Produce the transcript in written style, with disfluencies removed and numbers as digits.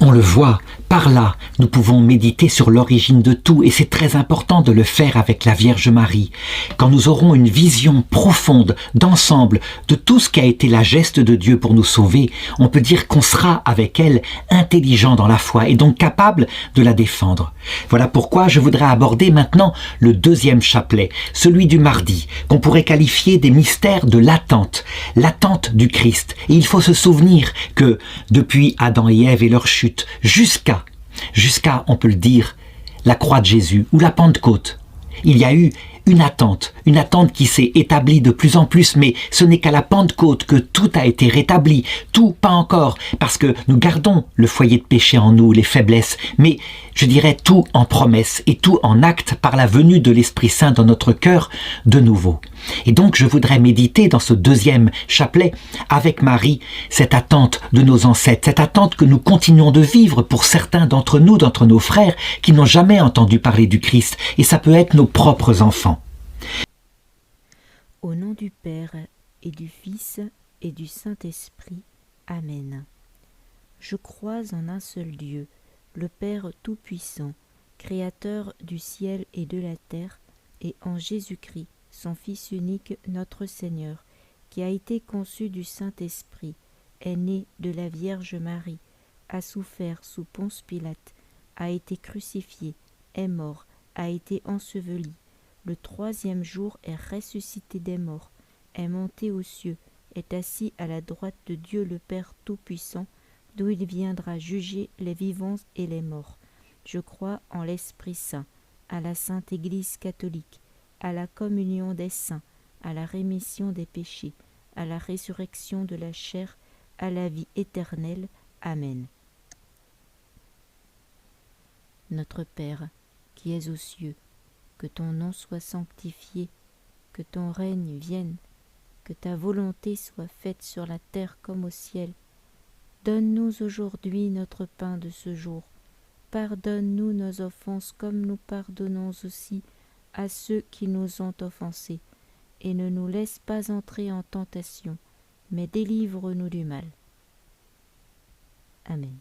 On le voit, par là, nous pouvons méditer sur l'origine de tout et c'est très important de le faire avec la Vierge Marie. Quand nous aurons une vision profonde, d'ensemble, de tout ce qui a été la geste de Dieu pour nous sauver, on peut dire qu'on sera avec elle intelligent dans la foi et donc capable de la défendre. Voilà pourquoi je voudrais aborder maintenant le deuxième chapelet, celui du mardi, qu'on pourrait qualifier des mystères de l'attente du Christ. Et il faut se souvenir que depuis Adam et Ève et leur chute, jusqu'à, on peut le dire, la croix de Jésus ou la Pentecôte, il y a eu une attente qui s'est établie de plus en plus, mais ce n'est qu'à la Pentecôte que tout a été rétabli, tout pas encore, parce que nous gardons le foyer de péché en nous, les faiblesses, mais je dirais tout en promesse et tout en acte par la venue de l'Esprit Saint dans notre cœur de nouveau. Et donc je voudrais méditer dans ce deuxième chapelet avec Marie cette attente de nos ancêtres, cette attente que nous continuons de vivre pour certains d'entre nous, d'entre nos frères qui n'ont jamais entendu parler du Christ, et ça peut être nos propres enfants. Au nom du Père et du Fils et du Saint-Esprit. Amen. Je crois en un seul Dieu, le Père Tout-Puissant, Créateur du ciel et de la terre, et en Jésus-Christ, son Fils unique, notre Seigneur, qui a été conçu du Saint-Esprit, est né de la Vierge Marie, a souffert sous Ponce Pilate, a été crucifié, est mort, a été enseveli, le troisième jour est ressuscité des morts, est monté aux cieux, est assis à la droite de Dieu le Père Tout-Puissant, d'où il viendra juger les vivants et les morts. Je crois en l'Esprit Saint, à la Sainte Église catholique, à la communion des saints, à la rémission des péchés, à la résurrection de la chair, à la vie éternelle. Amen. Notre Père, qui es aux cieux, que ton nom soit sanctifié, que ton règne vienne, que ta volonté soit faite sur la terre comme au ciel. Donne-nous aujourd'hui notre pain de ce jour. Pardonne-nous nos offenses comme nous pardonnons aussi à ceux qui nous ont offensés. Et ne nous laisse pas entrer en tentation, mais délivre-nous du mal. Amen.